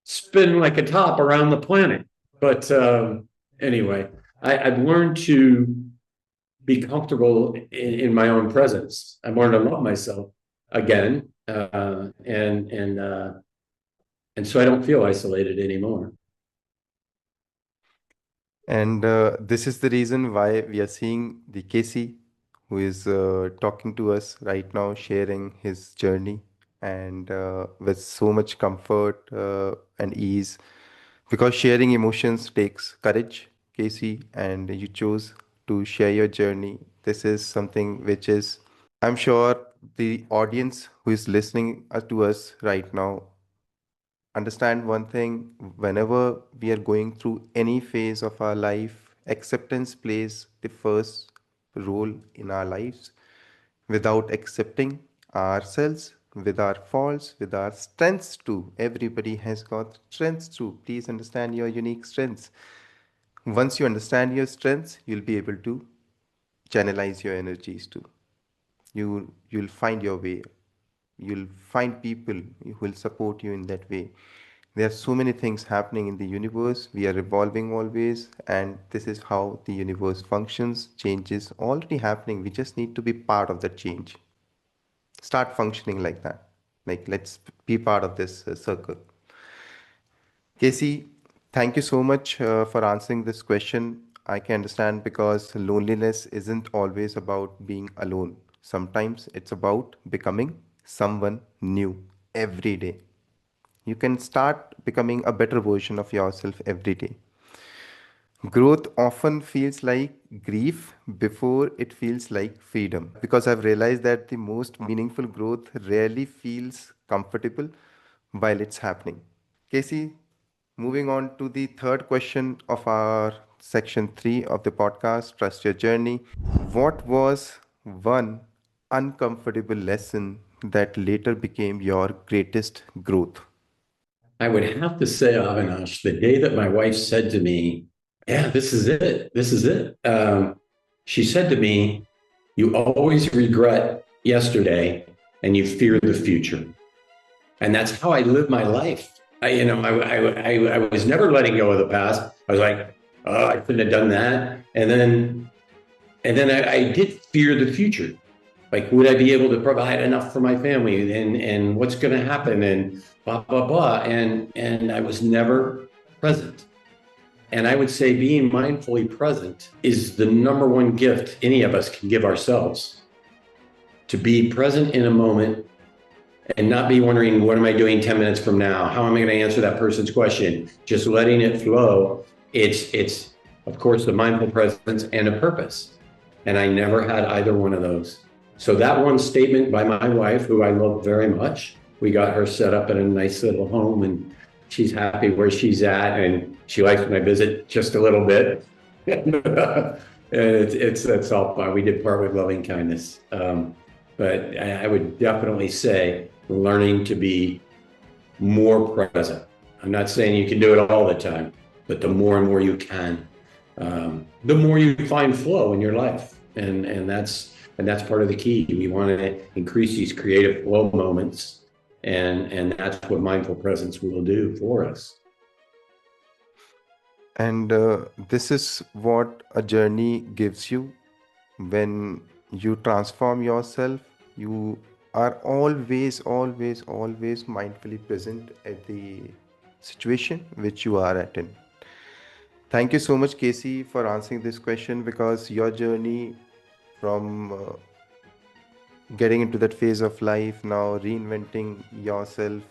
spin like a top around the planet. But anyway, I've learned to be comfortable in my own presence. I've learned to love myself again, and so I don't feel isolated anymore. And this is the reason why we are seeing the Casey, who is talking to us right now, sharing his journey and with so much comfort and ease. Because sharing emotions takes courage, Casey, and you chose to share your journey. This is something which is, I'm sure, the audience who is listening to us right now understand one thing: whenever we are going through any phase of our life, acceptance plays the first role in our lives. Without accepting ourselves, with our faults, with our strengths too, everybody has got strengths too. Please understand your unique strengths. Once you understand your strengths, you'll be able to channelize your energies too. You'll find your way. You'll find people who will support you in that way. There are so many things happening in the universe. We are evolving always, and this is how the universe functions. Change is already happening. We just need to be part of that change. Start functioning like that. Like, let's be part of this circle. Casey, thank you so much for answering this question. I can understand because loneliness isn't always about being alone. Sometimes it's about becoming someone new every day. You can start becoming a better version of yourself every day. Growth often feels like grief before it feels like freedom. Because I've realized that the most meaningful growth rarely feels comfortable while it's happening. Casey, moving on to the third question of our section 3 of the podcast, Trust Your Journey. What was one uncomfortable lesson that later became your greatest growth? I would have to say, Avinash, the day that my wife said to me, "Yeah, this is it. This is it." She said to me, "You always regret yesterday, and you fear the future." And that's how I live my life. I was never letting go of the past. I was like, "Oh, I couldn't have done that," and then I did fear the future. Like, would I be able to provide enough for my family, and what's going to happen, and blah blah blah, and I was never present. And I would say being mindfully present is the number one gift any of us can give ourselves. To be present in a moment and not be wondering, what am I doing 10 minutes from now? How am I going to answer that person's question? Just letting it flow. It's of course the mindful presence and a purpose. And I never had either one of those. So that one statement by my wife, who I love very much, we got her set up in a nice little home, and she's happy where she's at, and she likes when I visit just a little bit. And it's all fun. We did part with loving kindness. But I would definitely say learning to be more present. I'm not saying you can do it all the time, but the more and more you can, the more you find flow in your life. And that's part of the key. We want to increase these creative flow moments, and that's what mindful presence will do for us. And this is what a journey gives you. When you transform yourself, you are always, always, always mindfully present at the situation which you are at in. Thank you so much, Casey, for answering this question, because your journey from getting into that phase of life, now reinventing yourself,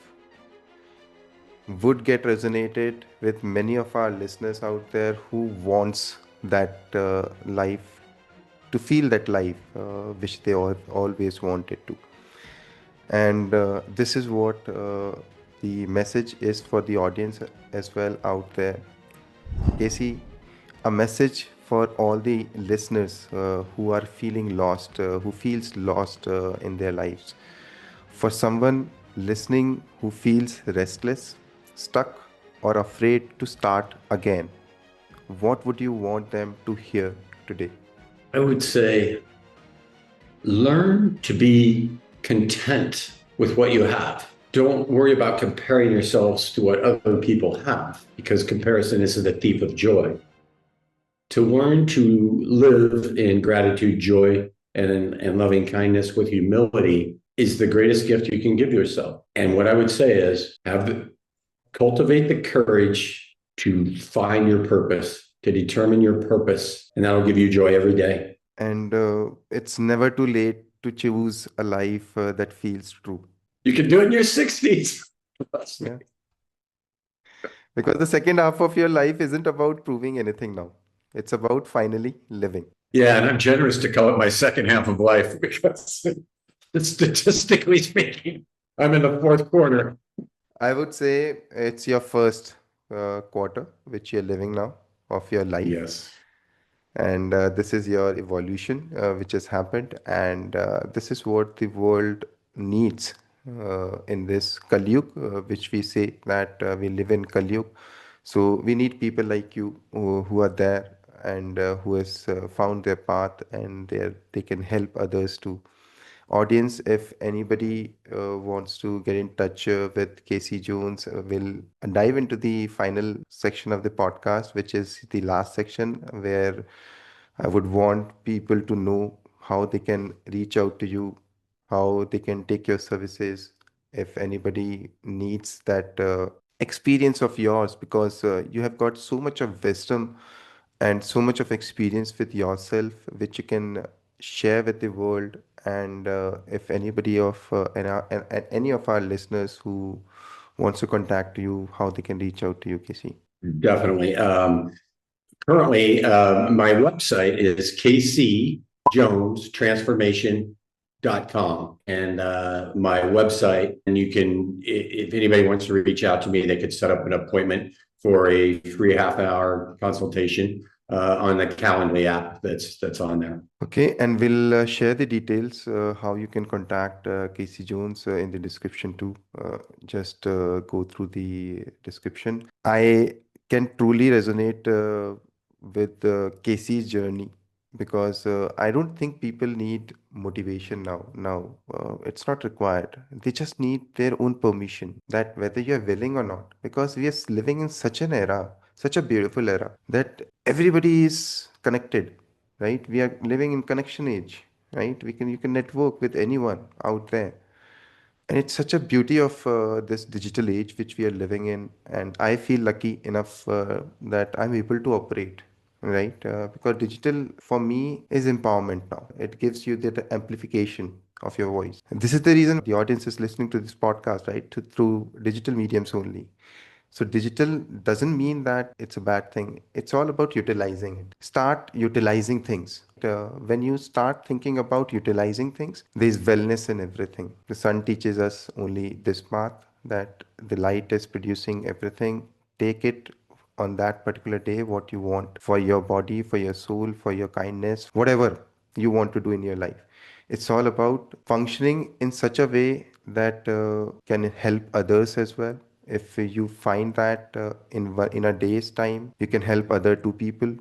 would get resonated with many of our listeners out there who wants that life, to feel that life which they always wanted to. And this is what the message is for the audience as well out there. Casey, a message for all the listeners who are feeling lost, who feels lost in their lives. For someone listening who feels restless, stuck, or afraid to start again, what would you want them to hear today? I would say learn to be content with what you have. Don't worry about comparing yourselves to what other people have, because comparison is the thief of joy. To learn to live in gratitude, joy, and loving kindness with humility is the greatest gift you can give yourself. And what I would say is cultivate the courage to find your purpose, to determine your purpose, and that'll give you joy every day. And it's never too late to choose a life that feels true. You can do it in your 60s. Yeah. Because the second half of your life isn't about proving anything now. It's about finally living. Yeah, and I'm generous to call it my second half of life because statistically speaking, I'm in the fourth quarter. I would say it's your first quarter, which you're living now of your life. Yes. And this is your evolution, which has happened. And this is what the world needs in this Kalyug, which we say that we live in Kalyug. So we need people like you who are there and who has found their path, and they can help others too. Audience, if anybody wants to get in touch with Casey Jones, we'll dive into the final section of the podcast, which is the last section, where I would want people to know how they can reach out to you, how they can take your services, if anybody needs that experience of yours, because you have got so much of wisdom and so much of experience with yourself, which you can share with the world. And if anybody of any of our listeners who wants to contact you, how they can reach out to you, Casey. Definitely. Currently, my website is kcjonestransformation.com. And my website, and you can, if anybody wants to reach out to me, they could set up an appointment for a free half-hour consultation on the Calendly app that's on there. Okay, and we'll share the details how you can contact Casey Jones in the description too. Just go through the description. I can truly resonate with Casey's journey, because I don't think people need motivation now. Now, it's not required. They just need their own permission, that whether you're willing or not, because we are living in such an era, such a beautiful era, that everybody is connected, right? We are living in connection age, right? You can network with anyone out there. And it's such a beauty of this digital age which we are living in. And I feel lucky enough that I'm able to operate, right? Because digital for me is empowerment now. It gives you that amplification of your voice. And this is the reason the audience is listening to this podcast, right? Through digital mediums only. So digital doesn't mean that it's a bad thing. It's all about utilizing it. Start utilizing things. When you start thinking about utilizing things, there's wellness in everything. The sun teaches us only this path, that the light is producing everything. Take it on that particular day what you want for your body, for your soul, for your kindness, whatever you want to do in your life. It's all about functioning in such a way that can help others as well. If you find that in a day's time you can help other two people,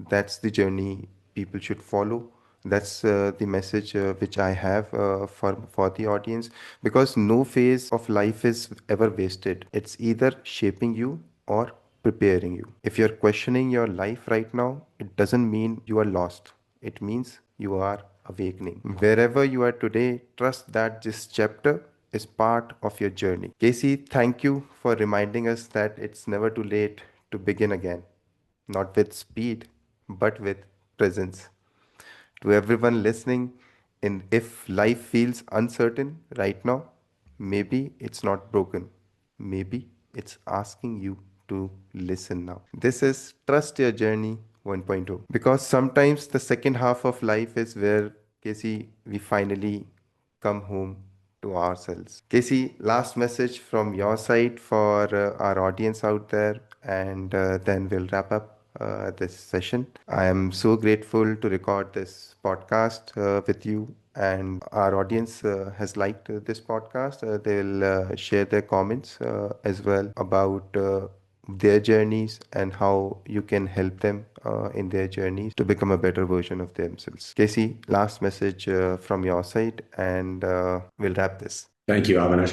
that's the journey people should follow. That's the message which I have for the audience, because no phase of life is ever wasted. It's either shaping you or preparing you. If you're questioning your life right now, it doesn't mean you are lost. It means you are awakening. Wherever you are today, trust that this chapter is part of your journey. Casey, thank you for reminding us that it's never too late to begin again. Not with speed, but with presence. To everyone listening, and if life feels uncertain right now, maybe it's not broken. Maybe it's asking you to listen now. This is Trust Your Journey 1.0. Because sometimes the second half of life is where, Casey, we finally come home to ourselves. Casey, last message from your side for our audience out there, and then we'll wrap up this session. I am so grateful to record this podcast with you, and our audience has liked this podcast. They'll share their comments as well about their journeys and how you can help them in their journeys to become a better version of themselves. Casey, last message from your side, and we'll wrap this. Thank you, Avinash.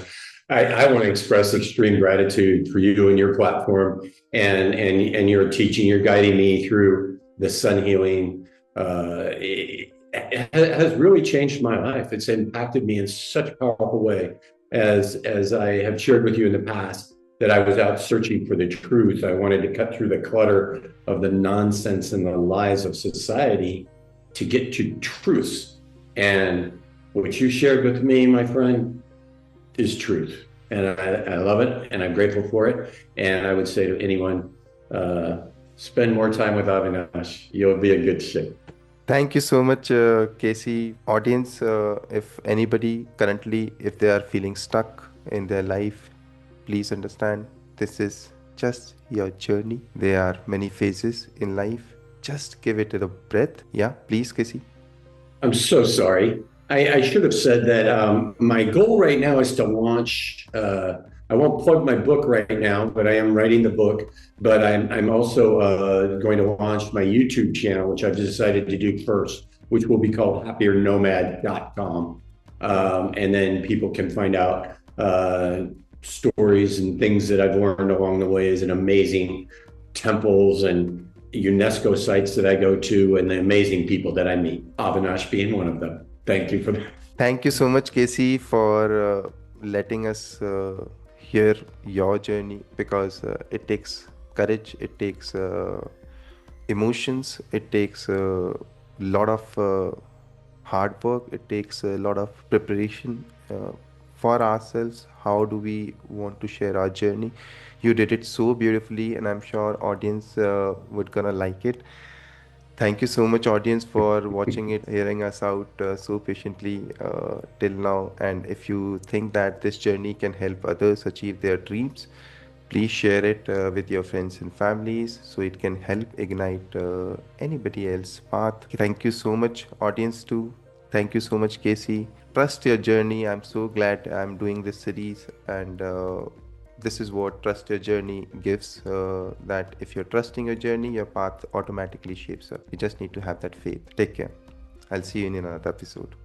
I want to express extreme gratitude for you and your platform and your teaching. You're guiding me through the sun healing. It has really changed my life. It's impacted me in such a powerful way, as I have shared with you in the past, that I was out searching for the truth. I wanted to cut through the clutter of the nonsense and the lies of society to get to truths. And what you shared with me, my friend, is truth. And I love it, and I'm grateful for it. And I would say to anyone, spend more time with Avinash. You'll be in good shape. Thank you so much, Casey. Audience, if anybody currently, if they are feeling stuck in their life, please understand this is just your journey. There are many phases in life. Just give it a breath. Yeah, please, Casey. I'm so sorry. I should have said that my goal right now is to launch. I won't plug my book right now, but I am writing the book. But I'm also going to launch my YouTube channel, which I've decided to do first, which will be called happiernomad.com. And then people can find out stories and things that I've learned along the way, as an amazing temples and UNESCO sites that I go to, and the amazing people that I meet, Avinash being one of them. Thank you for that. Thank you so much, Casey, for letting us hear your journey, because it takes courage, it takes emotions, it takes a lot of hard work, it takes a lot of preparation for ourselves. How do we want to share our journey? You did it so beautifully, and I'm sure audience would gonna like it. Thank you so much, audience, for watching it, hearing us out so patiently till now. And if you think that this journey can help others achieve their dreams, please share it with your friends and families so it can help ignite anybody else's path. Thank you so much, audience, too. Thank you so much, Casey. Trust your journey. I'm so glad I'm doing this series, and this is what Trust Your Journey gives, that if you're trusting your journey, your path automatically shapes up. You just need to have that faith. Take care. I'll see you in another episode.